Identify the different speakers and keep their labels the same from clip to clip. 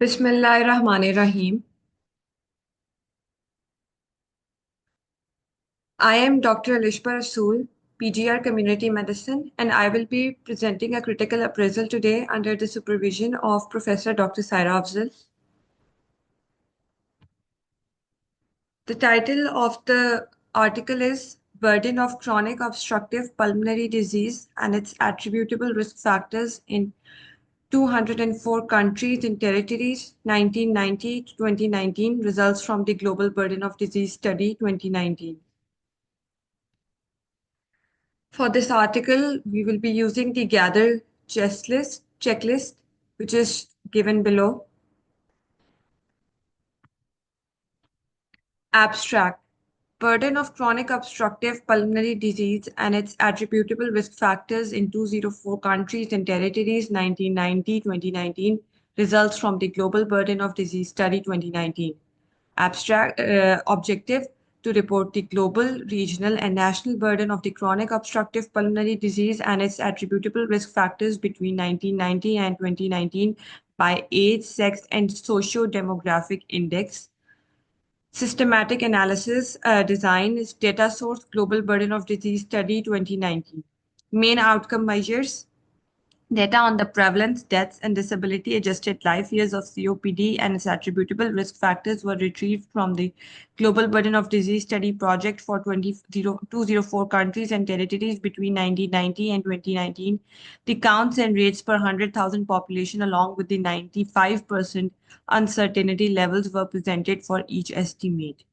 Speaker 1: Bismillahirrahmanirrahim. I am Dr. Alishba Rasool, PGR Community Medicine, and I will be presenting a critical appraisal today under the supervision of Professor Dr. Saira Afzal. The title of the article is Burden of Chronic Obstructive Pulmonary Disease and its Attributable Risk Factors in 204 Countries and Territories, 1990 to 2019, results from the Global Burden of Disease Study 2019. For this article, we will be using the Gather checklist, which is given below. Abstract. Burden of chronic obstructive pulmonary disease and its attributable risk factors in 204 countries and territories 1990-2019 results from the Global Burden of Disease Study 2019. Abstract objective to report the global, regional, and national burden of the chronic obstructive pulmonary disease and its attributable risk factors between 1990 and 2019 by age, sex, and socio-demographic index. Systematic analysis design is data source Global Burden of Disease Study 2019. Main outcome measures. Data on the prevalence, deaths, and disability adjusted life years of COPD and its attributable risk factors were retrieved from the Global Burden of Disease Study Project for 204 countries and territories between 1990 and 2019. The counts and rates per 100,000 population, along with the 95% uncertainty levels, were presented for each estimate.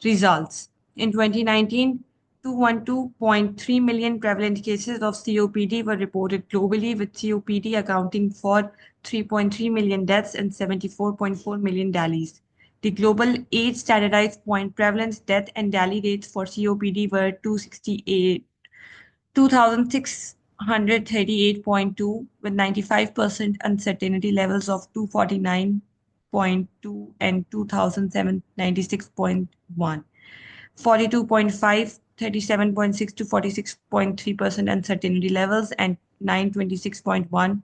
Speaker 1: Results. In 2019, 212.3 million prevalent cases of COPD were reported globally, with COPD accounting for 3.3 million deaths and 74.4 million DALYs. The global age standardized point prevalence, death, and DALY rates for COPD were 2,638.2, with 95% uncertainty levels of 249.2 and 2,796.1. 42.5, 37.6 to 46.3% uncertainty levels, and 926.1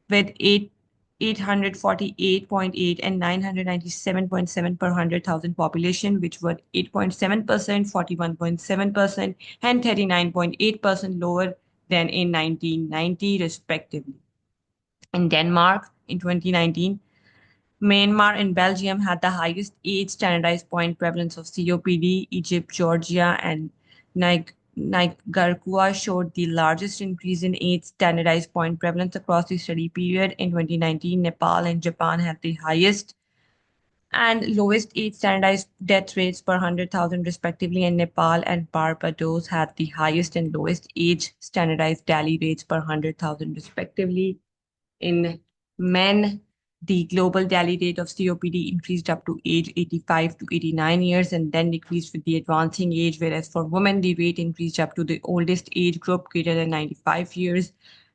Speaker 1: with 848.8 and 997.7 per 100,000 population, which were 8.7%, 41.7%, and 39.8% lower than in 1990, respectively. In Denmark, in 2019, Myanmar and Belgium had the highest age standardized point prevalence of COPD. Egypt, Georgia, and Nicaragua showed the largest increase in age standardized point prevalence across the study period. In 2019, Nepal and Japan had the highest and lowest age standardized death rates per 100,000 respectively, and Nepal and Barbados had the highest and lowest age standardized DALY rates per 100,000 respectively. In men, the global DALY rate of COPD increased up to age 85 to 89 years and then decreased with the advancing age, whereas for women, the rate increased up to the oldest age group greater than 95 years.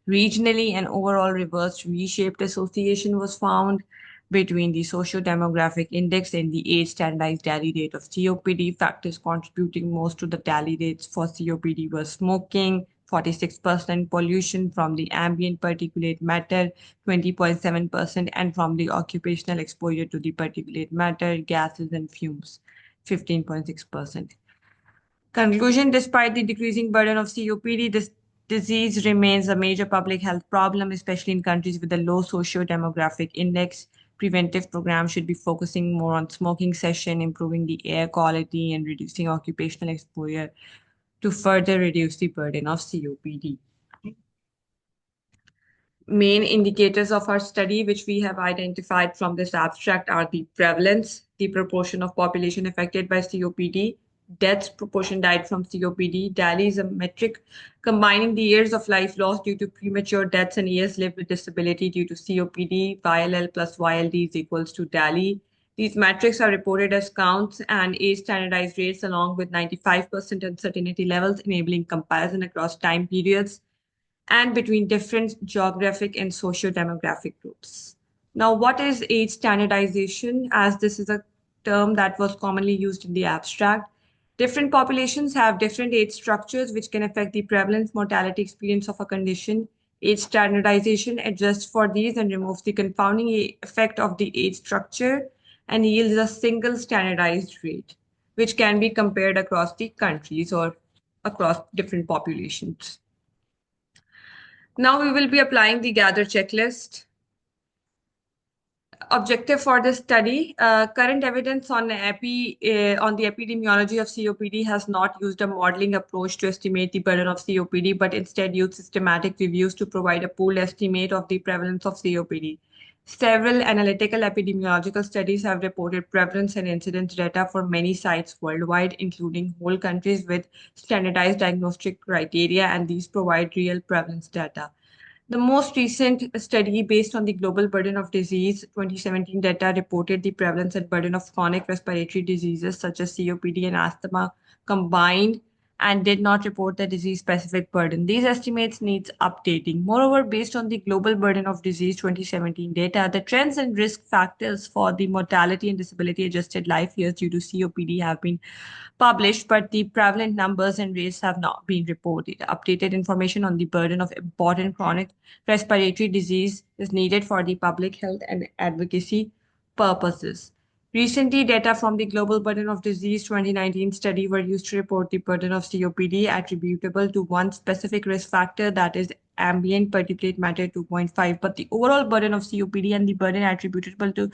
Speaker 1: Regionally, an overall reversed V-shaped association was found between the socio-demographic index and the age standardized DALY rate of COPD. Factors contributing most to the DALY rates for COPD were smoking, 46%, pollution from the ambient particulate matter, 20.7%, and from the occupational exposure to the particulate matter, gases, and fumes, 15.6%. Conclusion. Despite the decreasing burden of COPD, this disease remains a major public health problem, especially in countries with a low socio-demographic index. Preventive programs should be focusing more on smoking cessation, improving the air quality, and reducing occupational exposure to further reduce the burden of COPD. Main indicators of our study, which we have identified from this abstract, are the prevalence, the proportion of population affected by COPD, deaths, proportion died from COPD. DALY is a metric combining the years of life lost due to premature deaths and years lived with disability due to COPD. YLL plus YLD is equals to DALY. These metrics are reported as counts and age standardized rates along with 95% uncertainty levels, enabling comparison across time periods and between different geographic and socio-demographic groups. Now, what is age standardization? As this is a term that was commonly used in the abstract. Different populations have different age structures which can affect the prevalence mortality experience of a condition. Age standardization adjusts for these and removes the confounding effect of the age structure and yields a single standardized rate, which can be compared across the countries or across different populations. Now we will be applying the gather checklist. Objective for this study, current evidence on the epidemiology of COPD has not used a modeling approach to estimate the burden of COPD, but instead used systematic reviews to provide a pooled estimate of the prevalence of COPD. Several analytical epidemiological studies have reported prevalence and incidence data for many sites worldwide, including whole countries with standardized diagnostic criteria, and these provide real prevalence data. The most recent study, based on the global burden of disease 2017 data, reported the prevalence and burden of chronic respiratory diseases such as COPD and asthma combined, and did not report the disease-specific burden. These estimates needs updating. Moreover, based on the global burden of disease 2017 data, the trends and risk factors for the mortality and disability adjusted life years due to COPD have been published, but the prevalent numbers and rates have not been reported. Updated information on the burden of important chronic respiratory disease is needed for the public health and advocacy purposes. Recently, data from the Global Burden of Disease 2019 study were used to report the burden of COPD attributable to one specific risk factor, that is ambient particulate matter 2.5, but the overall burden of COPD and the burden attributable to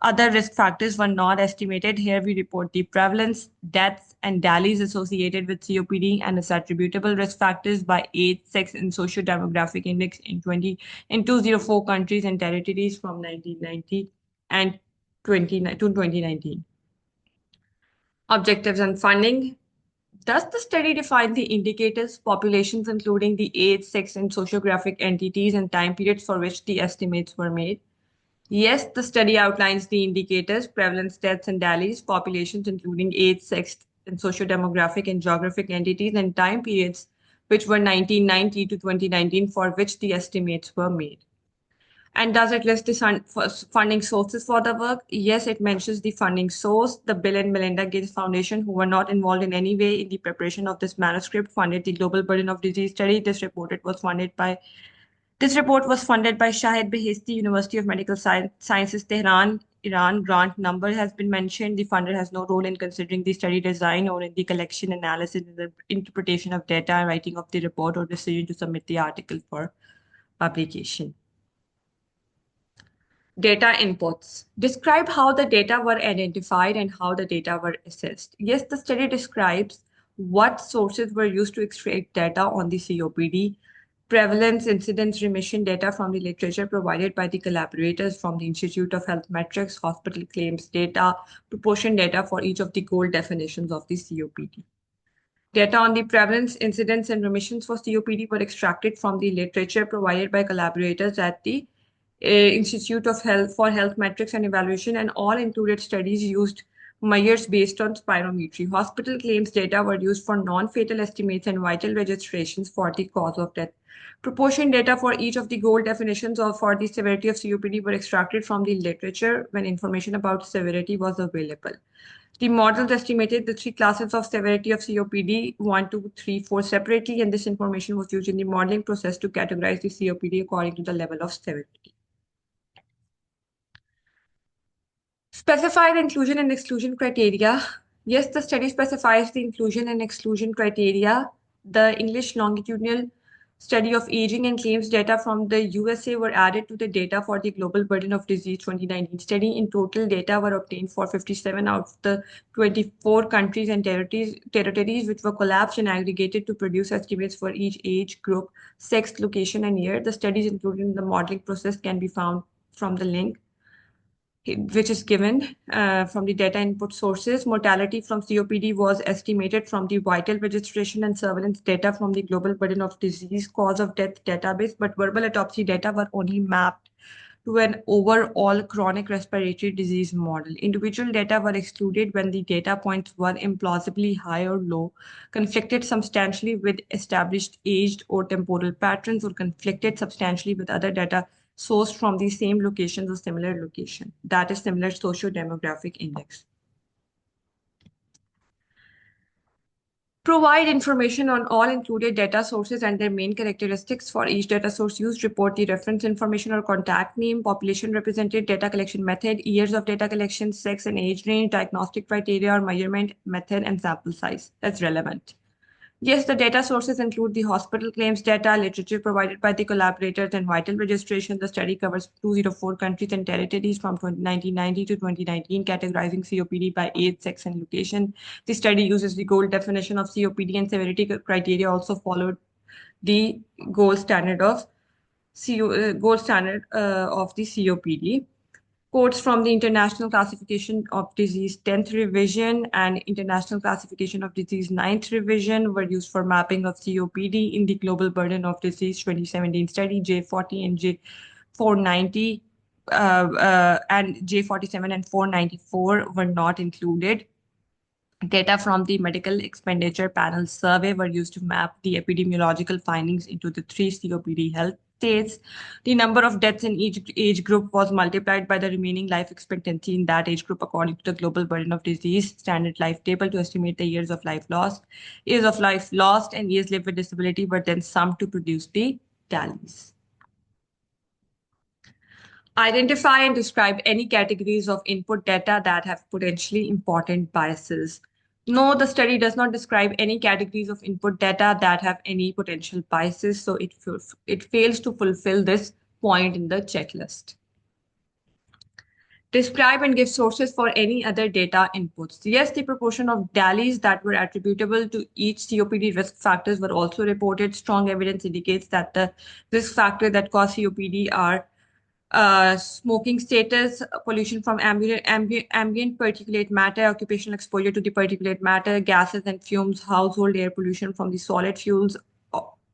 Speaker 1: other risk factors were not estimated. Here we report the prevalence, deaths, and DALYs associated with COPD and its attributable risk factors by age, sex, and socio-demographic index in 204 countries and territories from 1990 and 2019. Objectives and funding. Does the study define the indicators, populations, including the age, sex, and sociographic entities and time periods for which the estimates were made? Yes, the study outlines the indicators, prevalence, deaths, and DALYs, populations, including age, sex, and socio-demographic and geographic entities, and time periods, which were 1990 to 2019, for which the estimates were made. And does it list the funding sources for the work? Yes, it mentions the funding source. The Bill and Melinda Gates Foundation, who were not involved in any way in the preparation of this manuscript, funded the Global Burden of Disease study. This report was funded by Shahid Beheshti, University of Medical Sciences, Tehran, Iran. Grant number has been mentioned. The funder has no role in considering the study design or in the collection, analysis, and the interpretation of data, writing of the report, or decision to submit the article for publication. Data inputs. Describe how the data were identified and how the data were assessed. Yes, the study describes what sources were used to extract data on the COPD, prevalence, incidence, remission data from the literature provided by the collaborators from the Institute of Health Metrics, hospital claims data, proportion data for each of the gold definitions of the COPD. Data on the prevalence, incidence, and remissions for COPD were extracted from the literature provided by collaborators at the Institute of Health for Health Metrics and Evaluation, and all included studies used measures based on spirometry. Hospital claims data were used for non-fatal estimates and vital registrations for the cause of death. Proportion data for each of the gold definitions or for the severity of COPD were extracted from the literature when information about severity was available. The models estimated the three classes of severity of COPD, 1, 2, 3, 4 separately, and this information was used in the modeling process to categorize the COPD according to the level of severity. Specify the inclusion and exclusion criteria. Yes, the study specifies the inclusion and exclusion criteria. The English longitudinal study of aging and claims data from the USA were added to the data for the Global Burden of Disease 2019 study. In total, data were obtained for 57 out of the 24 countries and territories, which were collapsed and aggregated to produce estimates for each age group, sex, location, and year. The studies included in the modeling process can be found from the link which is given from the data input sources. Mortality from COPD was estimated from the vital registration and surveillance data from the Global Burden of Disease Cause of Death database, but verbal autopsy data were only mapped to an overall chronic respiratory disease model. Individual data were excluded when the data points were implausibly high or low, conflicted substantially with established aged or temporal patterns, or conflicted substantially with other data sourced from the same locations or similar location. That is similar socio-demographic index. Provide information on all included data sources and their main characteristics. For each data source used, report the reference information or contact name, population represented, data collection method, years of data collection, sex and age range, diagnostic criteria or measurement method, and sample size that's relevant. Yes, the data sources include the hospital claims data, literature provided by the collaborators, and vital registration. The study covers 204 countries and territories from 1990 to 2019, categorizing COPD by age, sex, and location. The study uses the gold definition of COPD, and severity criteria also followed the gold standard of of the COPD. Codes from the International Classification of Disease 10th revision and International Classification of Disease 9th revision were used for mapping of COPD in the Global Burden of Disease 2017 study. J40 and J490 and J47 and 494 were not included. Data from the Medical Expenditure Panel survey were used to map the epidemiological findings into the three COPD health states. The number of deaths in each age group was multiplied by the remaining life expectancy in that age group according to the Global Burden of Disease Standard Life Table to estimate the years of life lost. Years of life lost and years lived with disability were then summed to produce the tallies. Identify and describe any categories of input data that have potentially important biases. No, the study does not describe any categories of input data that have any potential biases, so it fails to fulfill this point in the checklist. Describe and give sources for any other data inputs. Yes, the proportion of DALYs that were attributable to each COPD risk factors were also reported. Strong evidence indicates that the risk factors that cause COPD are smoking status, pollution from ambient particulate matter, occupational exposure to the particulate matter, gases and fumes, household air pollution from the solid fuels,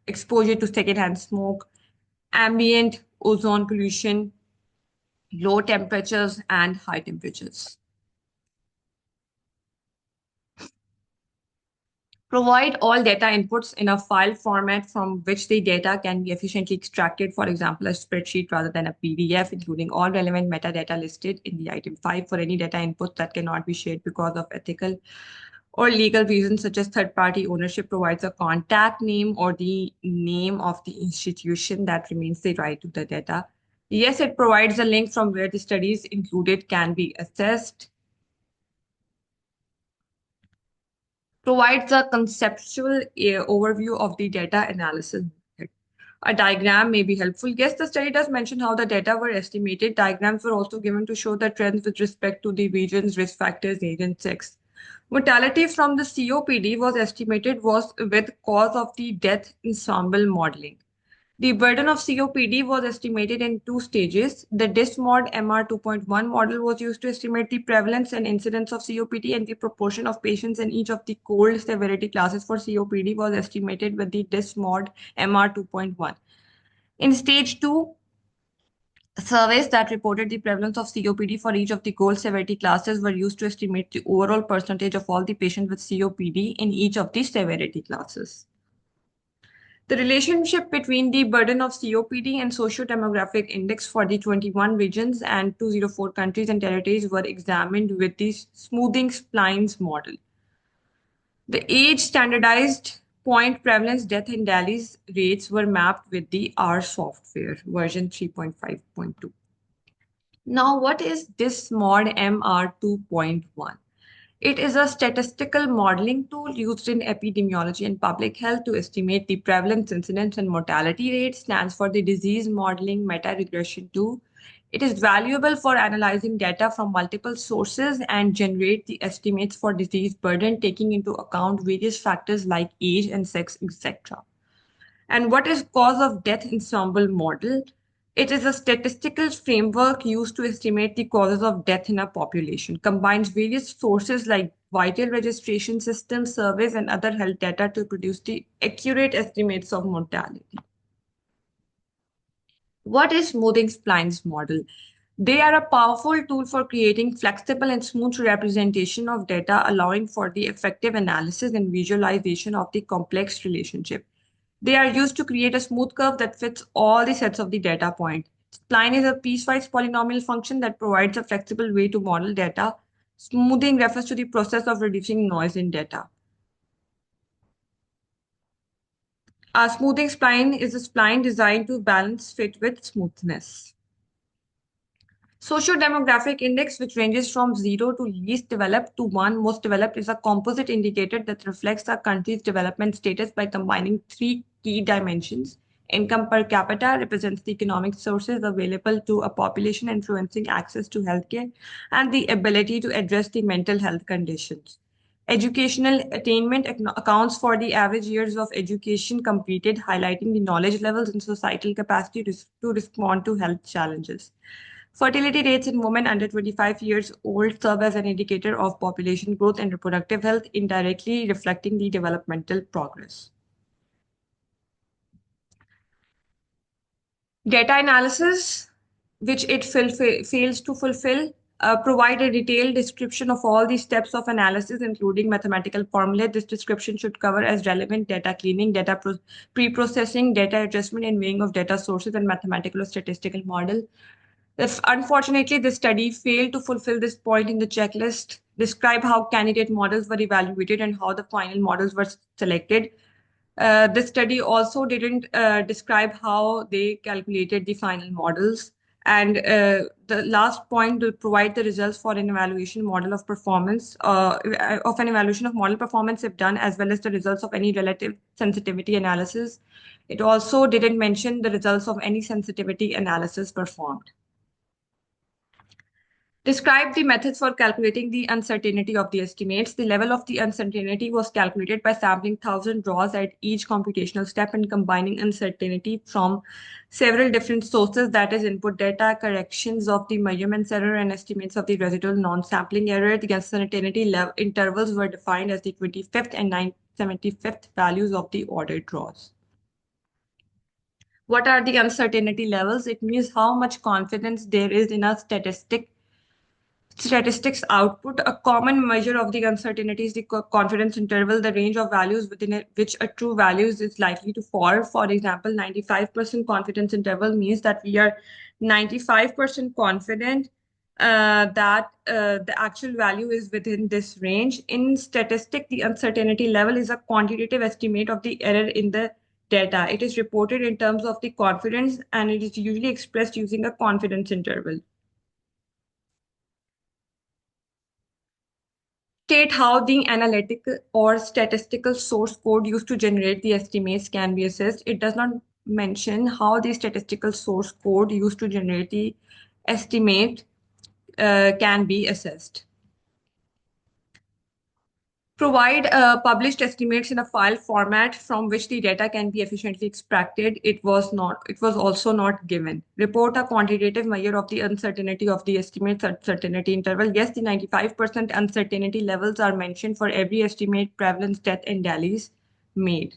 Speaker 1: exposure to secondhand smoke, ambient ozone pollution, low temperatures, and high temperatures. Provide all data inputs in a file format from which the data can be efficiently extracted, for example, a spreadsheet rather than a PDF, including all relevant metadata listed in the item 5 for any data inputs that cannot be shared because of ethical or legal reasons, such as third-party ownership. Provides a contact name or the name of the institution that remains the right to the data. Yes, it provides a link from where the studies included can be accessed. Provides a conceptual overview of the data analysis method. A diagram may be helpful. Yes, the study does mention how the data were estimated. Diagrams were also given to show the trends with respect to the regions, risk factors, age, and sex. Mortality from the COPD was estimated was with cause of the death ensemble modeling. The burden of COPD was estimated in two stages. The DISMOD MR 2.1 model was used to estimate the prevalence and incidence of COPD, and the proportion of patients in each of the cold severity classes for COPD was estimated with the DISMOD MR 2.1. In stage 2, surveys that reported the prevalence of COPD for each of the cold severity classes were used to estimate the overall percentage of all the patients with COPD in each of the severity classes. The relationship between the burden of COPD and socio-demographic index for the 21 regions and 204 countries and territories were examined with the smoothing splines model. The age standardized point prevalence death and DALYs rates were mapped with the R software version 3.5.2. Now, what is this mod MR 2.1? It is a statistical modeling tool used in epidemiology and public health to estimate the prevalence, incidence, and mortality rate. Stands for the Disease Modeling Meta-Regression Tool. It is valuable for analyzing data from multiple sources and generate the estimates for disease burden, taking into account various factors like age and sex, etc. And what is cause of death ensemble model? It is a statistical framework used to estimate the causes of death in a population, combines various sources like vital registration systems, surveys, and other health data to produce the accurate estimates of mortality. What is smoothing splines model? They are a powerful tool for creating flexible and smooth representation of data, allowing for the effective analysis and visualization of the complex relationship. They are used to create a smooth curve that fits all the sets of the data point. Spline is a piecewise polynomial function that provides a flexible way to model data. Smoothing refers to the process of reducing noise in data. A smoothing spline is a spline designed to balance fit with smoothness. Socio-demographic index, which ranges from 0 to least developed to 1 most developed, is a composite indicator that reflects a country's development status by combining three key dimensions. Income per capita represents the economic sources available to a population influencing access to healthcare and the ability to address the mental health conditions. Educational attainment accounts for the average years of education completed, highlighting the knowledge levels and societal capacity to respond to health challenges. Fertility rates in women under 25 years old serve as an indicator of population growth and reproductive health, indirectly reflecting the developmental progress. Data analysis, which it fails to fulfill, provide a detailed description of all the steps of analysis, including mathematical formulae. This description should cover as relevant data cleaning, data pre-processing, data adjustment and weighing of data sources, and mathematical or statistical model. If, unfortunately, the study failed to fulfill this point in the checklist, describe how candidate models were evaluated and how the final models were selected. This study also didn't describe how they calculated the final models. And the last point to provide the results for an evaluation model of performance, of an evaluation of model performance if done, as well as the results of any relative sensitivity analysis. It also didn't mention the results of any sensitivity analysis performed. Describe the methods for calculating the uncertainty of the estimates. The level of the uncertainty was calculated by sampling 1,000 draws at each computational step and combining uncertainty from several different sources, that is input data, corrections of the measurements error, and estimates of the residual non-sampling error. The uncertainty intervals were defined as the 25th and 975th values of the ordered draws. What are the uncertainty levels? It means how much confidence there is in a statistics output. A common measure of the uncertainty is the confidence interval, the range of values within which a true value is likely to fall. For example, 95% confidence interval means that we are 95% confident that the actual value is within this range. In statistics, the uncertainty level is a quantitative estimate of the error in the data. It is reported in terms of the confidence, and it is usually expressed using a confidence interval. State how the analytical or statistical source code used to generate the estimates can be assessed. It does not mention how the statistical source code used to generate the estimate can be assessed. Provide published estimates in a file format from which the data can be efficiently extracted. It was also not given. Report a quantitative measure of the uncertainty of the estimate's uncertainty interval. Yes, the 95% uncertainty levels are mentioned for every estimate, prevalence, death, and DALYs made.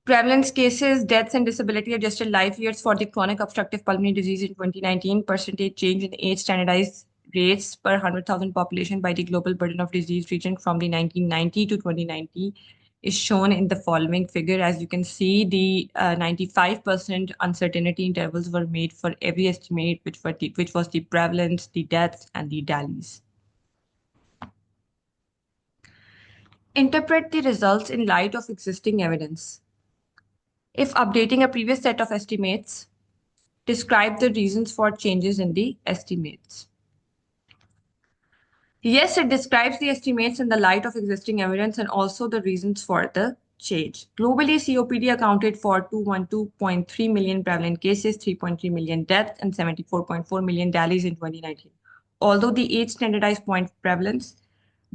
Speaker 1: Prevalence cases, deaths, and disability adjusted life years for the chronic obstructive pulmonary disease in 2019, percentage change in age standardized rates per 100,000 population by the global burden of disease region from the 1990 to 2090 is shown in the following figure. As you can see, the 95% uncertainty intervals were made for every estimate, which was the prevalence, the deaths, and the DALYs. Interpret the results in light of existing evidence. If updating a previous set of estimates, describe the reasons for changes in the estimates. Yes, it describes the estimates in the light of existing evidence and also the reasons for the change. Globally, COPD accounted for 212.3 million prevalent cases, 3.3 million deaths, and 74.4 million DALYs in 2019. Although the age standardized point prevalence,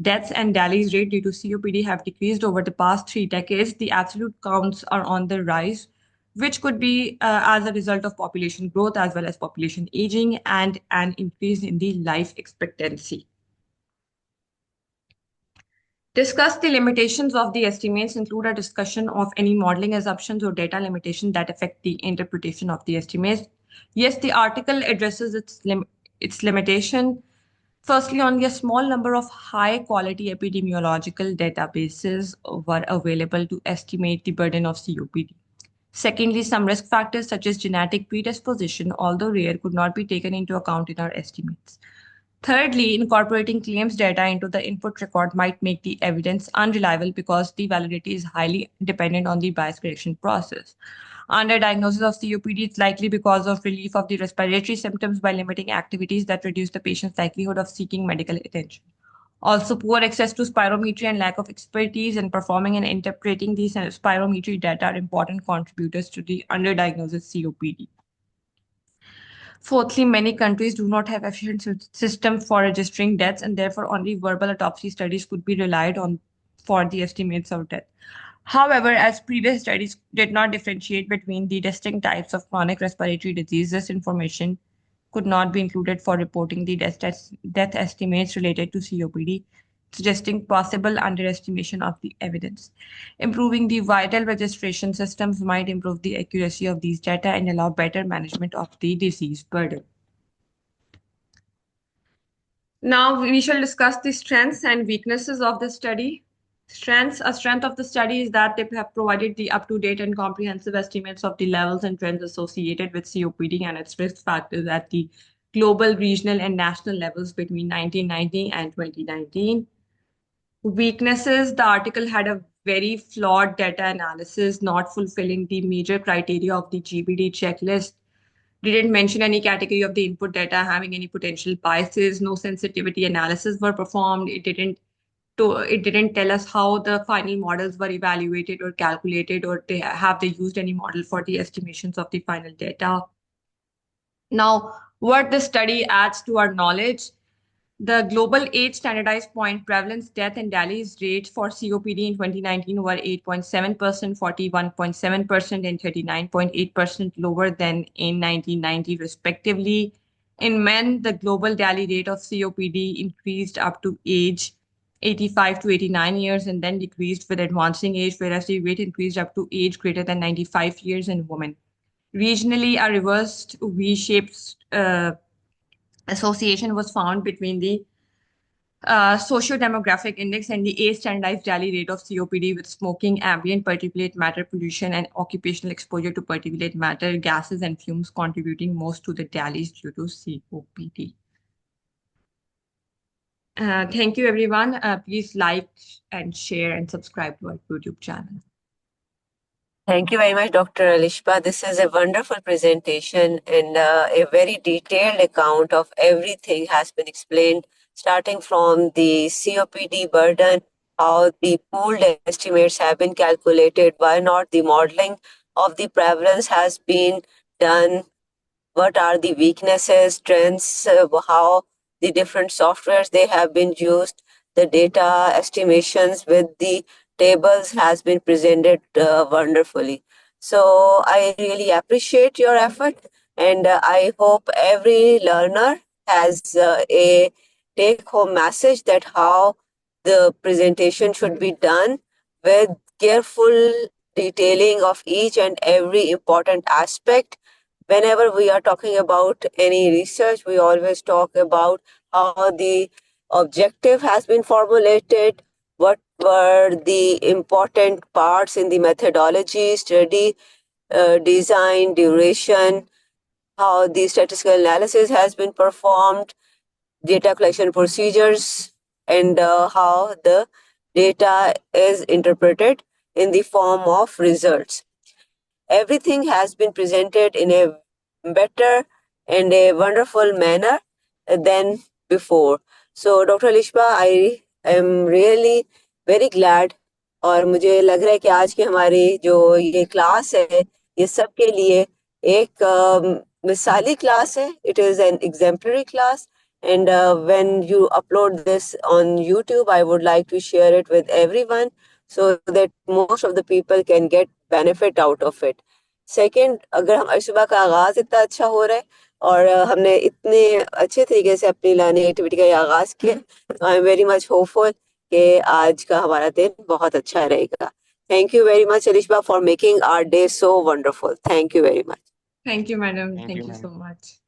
Speaker 1: deaths, and DALYs rate due to COPD have decreased over the past 3 decades, the absolute counts are on the rise, which could be as a result of population growth as well as population aging and an increase in the life expectancy. Discuss the limitations of the estimates, include a discussion of any modeling assumptions or data limitations that affect the interpretation of the estimates. Yes, the article addresses its limitation. Firstly, only a small number of high-quality epidemiological databases were available to estimate the burden of COPD. Secondly, some risk factors such as genetic predisposition, although rare, could not be taken into account in our estimates. Thirdly, incorporating claims data into the input record might make the evidence unreliable because the validity is highly dependent on the bias correction process. Underdiagnosis of COPD is likely because of relief of the respiratory symptoms by limiting activities that reduce the patient's likelihood of seeking medical attention. Also, poor access to spirometry and lack of expertise in performing and interpreting these spirometry data are important contributors to the underdiagnosis COPD. Fourthly, many countries do not have efficient systems for registering deaths, and therefore only verbal autopsy studies could be relied on for the estimates of death. However, as previous studies did not differentiate between the distinct types of chronic respiratory disease, this information could not be included for reporting the death estimates related to COPD, suggesting possible underestimation of the evidence. Improving the vital registration systems might improve the accuracy of these data and allow better management of the disease burden. Now we shall discuss the strengths and weaknesses of the study. A strength of the study is that they have provided the up-to-date and comprehensive estimates of the levels and trends associated with COPD and its risk factors at the global, regional, and national levels between 1990 and 2019. Weaknesses, the article had a very flawed data analysis, not fulfilling the major criteria of the GBD checklist. Didn't mention any category of the input data having any potential biases. No sensitivity analysis were performed. It didn't tell us how the final models were evaluated or calculated, or they used any model for the estimations of the final data. Now, what the study adds to our knowledge, the global age standardized point prevalence, death, and Delhi's rates for COPD in 2019 were 8.7%, 41.7%, and 39.8% lower than in 1990, respectively. In men, the global Delhi rate of COPD increased up to age 85 to 89 years and then decreased with advancing age, whereas the rate increased up to age greater than 95 years in women. Regionally, a reversed V-shaped association was found between the socio-demographic index and the age standardized daily rate of COPD, with smoking, ambient particulate matter pollution, and occupational exposure to particulate matter, gases, and fumes contributing most to the tallies due to COPD. Thank you, everyone. Please like and share and subscribe to our YouTube channel.
Speaker 2: Thank you very much, Dr. Alishba. This is a wonderful presentation and a very detailed account of everything has been explained, starting from the COPD burden, how the pooled estimates have been calculated, why not the modeling of the prevalence has been done, what are the weaknesses, strengths, how the different softwares they have been used, the data estimations with the tables has been presented wonderfully. So I really appreciate your effort, and I hope every learner has a take-home message that how the presentation should be done with careful detailing of each and every important aspect. Whenever we are talking about any research, we always talk about how the objective has been formulated, what were the important parts in the methodology, study, design, duration, how the statistical analysis has been performed, data collection procedures, and how the data is interpreted in the form of results. Everything has been presented in a better and a wonderful manner than before. So, Dr. Alishba, I am really very glad, और मुझे लग रहा है कि आज की हमारी जो ये क्लास है ये सबके लिए एक मिसाली क्लास है. It is an exemplary class, and when you upload this on YouTube, I would like to share it with everyone so that most of the people can get benefit out of it. Second, अगर हमारी सुबह का आगाज़ इतना अच्छा हो रहा है और हमने इतने अच्छे तरीके से अपनी लर्निंग एक्टिविटी का आगाज़ किया, I am very much hopeful कि आज का हमारा दिन बहुत अच्छा रहेगा. Thank you very much, Alishba, for making our day so wonderful. Thank you very much.
Speaker 1: Thank you, madam. Thank you so much.